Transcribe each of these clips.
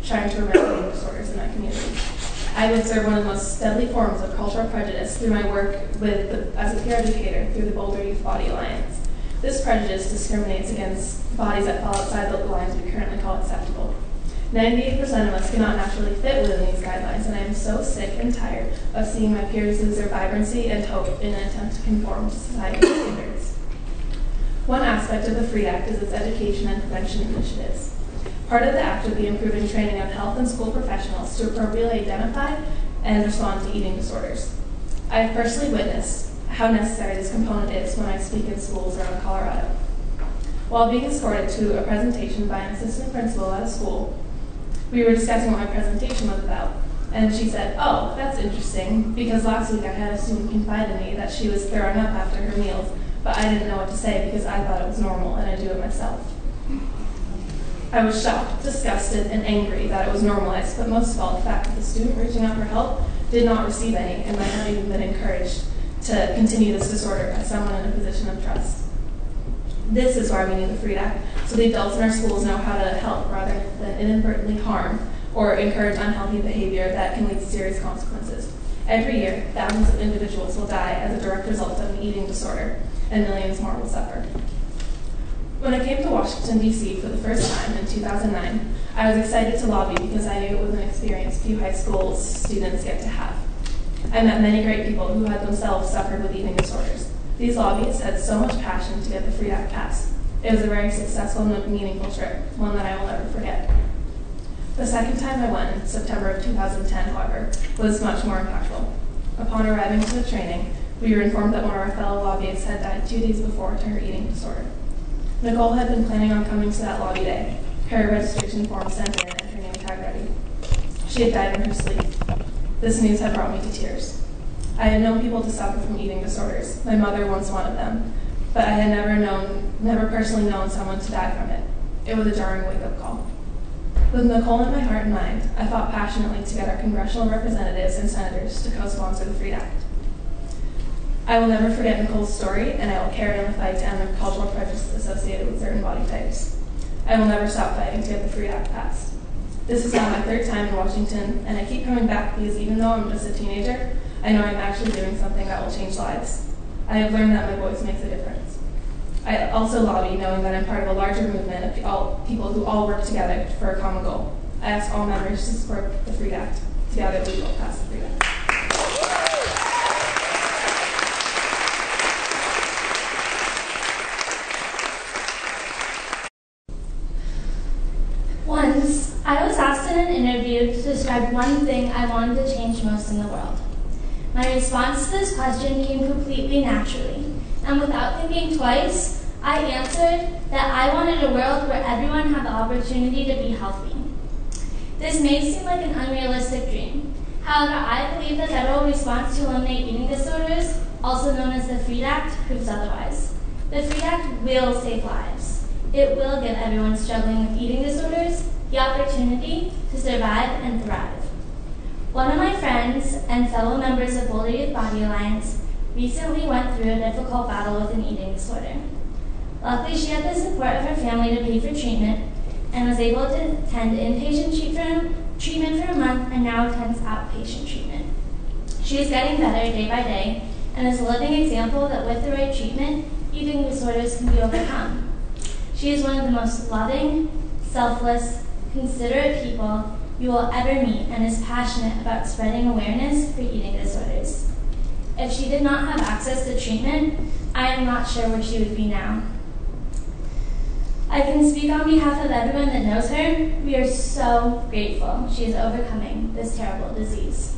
trying to prevent eating disorders in my community. I've observed one of the most deadly forms of cultural prejudice through my work as a peer educator through the Boulder Youth Body Alliance. This prejudice discriminates against bodies that fall outside the lines we currently call acceptable. 98% of us cannot naturally fit within these guidelines, and I am so sick and tired of seeing my peers lose their vibrancy and hope in an attempt to conform to society's standards. One aspect of the FREED Act is its education and prevention initiatives. Part of the act would be improving training of health and school professionals to appropriately identify and respond to eating disorders. I have personally witnessed how necessary this component is when I speak in schools around Colorado. While being escorted to a presentation by an assistant principal at a school, we were discussing what my presentation was about, and she said, "Oh, that's interesting, because last week I had a student confide in me that she was throwing up after her meals, but I didn't know what to say because I thought it was normal and I do it myself." I was shocked, disgusted, and angry that it was normalized, but most of all, the fact that the student reaching out for help did not receive any and might not even been encouraged to continue this disorder by someone in a position of trust. This is why we need the FREED Act, so the adults in our schools know how to help rather than inadvertently harm or encourage unhealthy behavior that can lead to serious consequences. Every year, thousands of individuals will die as a direct result of an eating disorder, and millions more will suffer. When I came to Washington, D.C. for the first time in 2009, I was excited to lobby because I knew it was an experience few high school students get to have. I met many great people who had themselves suffered with eating disorders. These lobbyists had so much passion to get the FREED Act passed. It was a very successful and meaningful trip, one that I will never forget. The second time I went in September of 2010, however, was much more impactful. Upon arriving to the training, we were informed that one of our fellow lobbyists had died 2 days before to her eating disorder. Nicole had been planning on coming to that lobby day, her registration form sent in and her name tag ready. She had died in her sleep. This news had brought me to tears. I had known people to suffer from eating disorders. My mother once one of them, but I had never personally known someone to die from it. It was a jarring wake-up call. With Nicole in my heart and mind, I fought passionately to get our congressional representatives and senators to co-sponsor the FREED Act. I will never forget Nicole's story, and I will carry on the fight to end the cultural prejudice associated with certain body types. I will never stop fighting to get the FREED Act passed. This is now my 3rd time in Washington, and I keep coming back because even though I'm just a teenager, I know I'm actually doing something that will change lives. I have learned that my voice makes a difference. I also lobby knowing that I'm part of a larger movement of people who all work together for a common goal. I ask all members to support the FREED Act. Together we will pass the FREED Act. Once, I was asked in an interview to describe one thing I wanted to change most in the world. My response to this question came completely naturally, and without thinking twice, I answered that I wanted a world where everyone had the opportunity to be healthy. This may seem like an unrealistic dream. However, I believe the federal response to eliminate eating disorders, also known as the FREED Act, proves otherwise. The FREED Act will save lives. It will give everyone struggling with eating disorders the opportunity to survive and thrive. One of my friends and fellow members of Boulder Youth Body Alliance recently went through a difficult battle with an eating disorder. Luckily, she had the support of her family to pay for treatment and was able to attend inpatient treatment for a month and now attends outpatient treatment. She is getting better day by day and is a living example that with the right treatment, eating disorders can be overcome. She is one of the most loving, selfless, considerate people you will ever meet and is passionate about spreading awareness for eating disorders. If she did not have access to treatment, I am not sure where she would be now. I can speak on behalf of everyone that knows her. We are so grateful she is overcoming this terrible disease.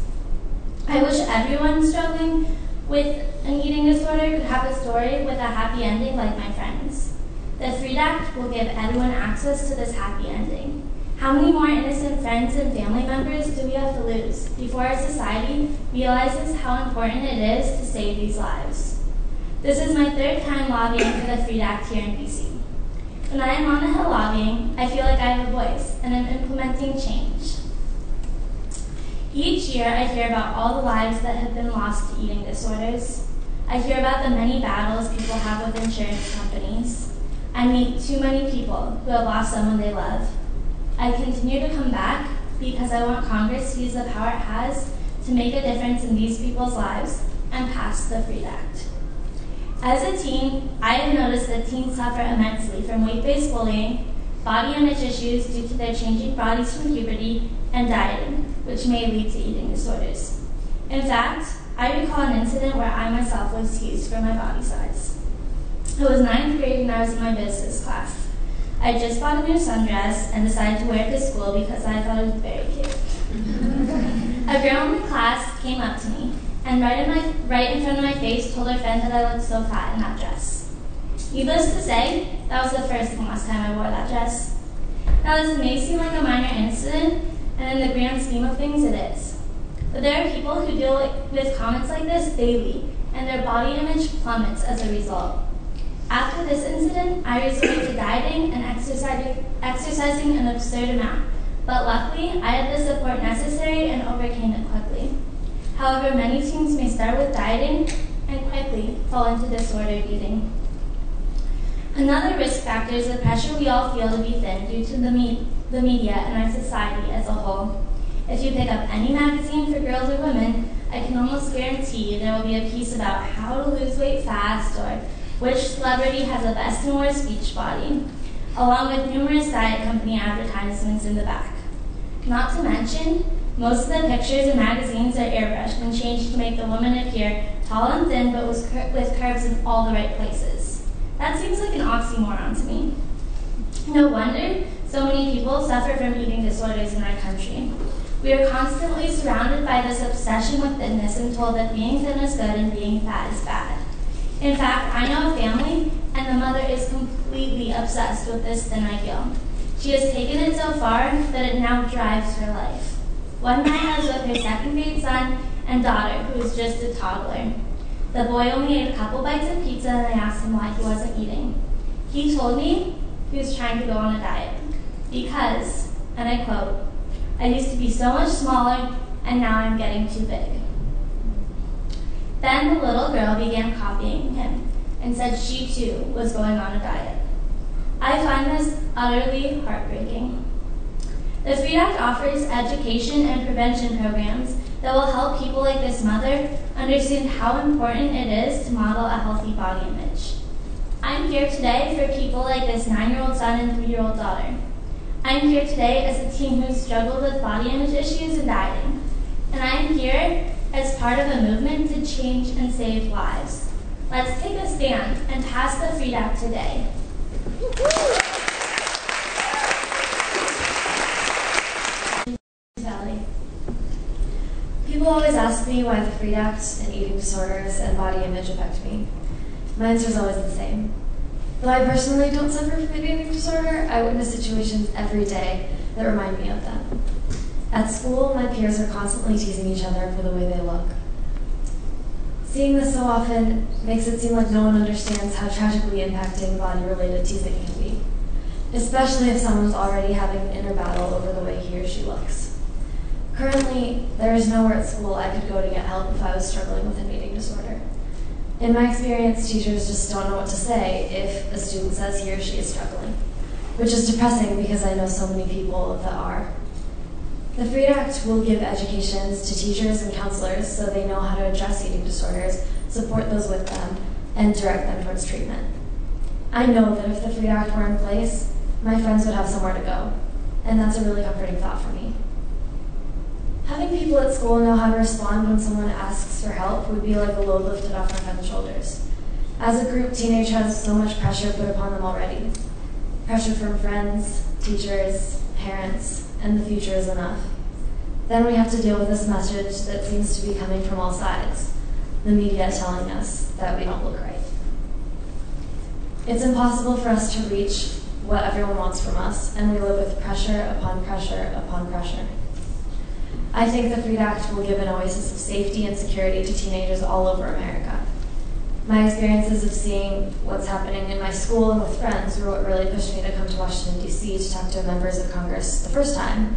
I wish everyone struggling with an eating disorder could have a story with a happy ending like my friends. The FREED Act will give everyone access to this happy ending. How many more innocent friends and family members do we have to lose before our society realizes how important it is to save these lives? This is my 3rd time lobbying for the FREED Act here in BC. When I am on the Hill lobbying, I feel like I have a voice and I'm implementing change. Each year, I hear about all the lives that have been lost to eating disorders. I hear about the many battles people have with insurance companies. I meet too many people who have lost someone they love. I continue to come back because I want Congress to use the power it has to make a difference in these people's lives and pass the FREED Act. As a teen, I have noticed that teens suffer immensely from weight-based bullying, body image issues due to their changing bodies from puberty, and dieting, which may lead to eating disorders. In fact, I recall an incident where I myself was teased for my body size. It was 9th grade when I was in my business class. I just bought a new sundress and decided to wear it to school because I thought it was very cute. A girl in the class came up to me and right in front of my face told her friend that I looked so fat in that dress. Needless to say, that was the first and last time I wore that dress. Now this may seem like a minor incident, and in the grand scheme of things it is. But there are people who deal with comments like this daily, and their body image plummets as a result. After this incident, I resorted to dieting and exercising an absurd amount, but luckily, I had the support necessary and overcame it quickly. However, many teens may start with dieting and quickly fall into disordered eating. Another risk factor is the pressure we all feel to be thin due to the media and our society as a whole. If you pick up any magazine for girls or women, I can almost guarantee there will be a piece about how to lose weight fast or which celebrity has the best and worst beach body, along with numerous diet company advertisements in the back. Not to mention, most of the pictures in magazines are airbrushed and changed to make the woman appear tall and thin, but with curves in all the right places. That seems like an oxymoron to me. No wonder so many people suffer from eating disorders in our country. We are constantly surrounded by this obsession with thinness and told that being thin is good and being fat is bad. In fact, I know a family, and the mother is completely obsessed with this thin ideal. She has taken it so far that it now drives her life. One night I was with her 2nd grade son and daughter, who is just a toddler. The boy only ate a couple bites of pizza, and I asked him why he wasn't eating. He told me he was trying to go on a diet because, and I quote, "I used to be so much smaller, and now I'm getting too big." Then the little girl began copying him and said she too was going on a diet. I find this utterly heartbreaking. The FREED Act offers education and prevention programs that will help people like this mother understand how important it is to model a healthy body image. I'm here today for people like this 9-year-old son and 3-year-old daughter. I'm here today as a teen who struggled with body image issues and dieting. And I am here as part of a movement to change and save lives. Let's take a stand and pass the FREED Act today. Vally. People always ask me why the FREED Act and eating disorders and body image affect me. My answer is always the same. Though I personally don't suffer from an eating disorder, I witness situations every day that remind me of them. At school, my peers are constantly teasing each other for the way they look. Seeing this so often makes it seem like no one understands how tragically impacting body-related teasing can be, especially if someone's already having an inner battle over the way he or she looks. Currently, there is nowhere at school I could go to get help if I was struggling with an eating disorder. In my experience, teachers just don't know what to say if a student says he or she is struggling, which is depressing because I know so many people that are. The FREED Act will give educations to teachers and counselors so they know how to address eating disorders, support those with them, and direct them towards treatment. I know that if the FREED Act were in place, my friends would have somewhere to go, and that's a really comforting thought for me. Having people at school know how to respond when someone asks for help would be like a load lifted off my friends' shoulders. As a group, teenage has so much pressure put upon them already. Pressure from friends, teachers, parents, and the future is enough. Then we have to deal with this message that seems to be coming from all sides, the media telling us that we don't look right. It's impossible for us to reach what everyone wants from us, and we live with pressure upon pressure upon pressure. I think the FREED Act will give an oasis of safety and security to teenagers all over America. My experiences of seeing what's happening in my school and with friends were what really pushed me to come to Washington, D.C. to talk to members of Congress the first time.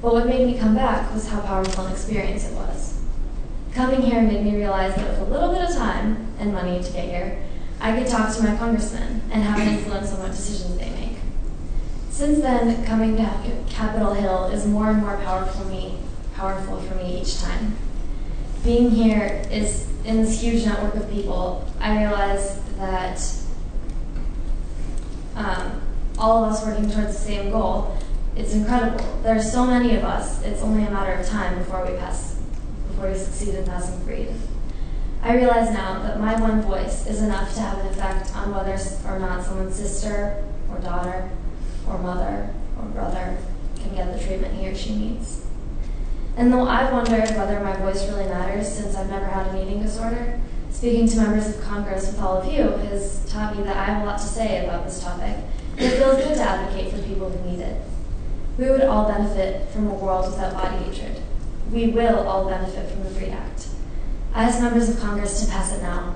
But what made me come back was how powerful an experience it was. Coming here made me realize that with a little bit of time and money to get here, I could talk to my congressmen and have an influence on what decisions they make. Since then, coming to Capitol Hill is more and more powerful for me each time. Being here is in this huge network of people, I realize that all of us working towards the same goal, it's incredible. There are so many of us, it's only a matter of time before we succeed in passing freed. I realize now that my one voice is enough to have an effect on whether or not someone's sister, or daughter, or mother, or brother can get the treatment he or she needs. And though I've wondered whether my voice really matters since I've never had an eating disorder, speaking to members of Congress with all of you has taught me that I have a lot to say about this topic, and it feels good to advocate for people who need it. We would all benefit from a world without body hatred. We will all benefit from the FREED Act. I ask members of Congress to pass it now.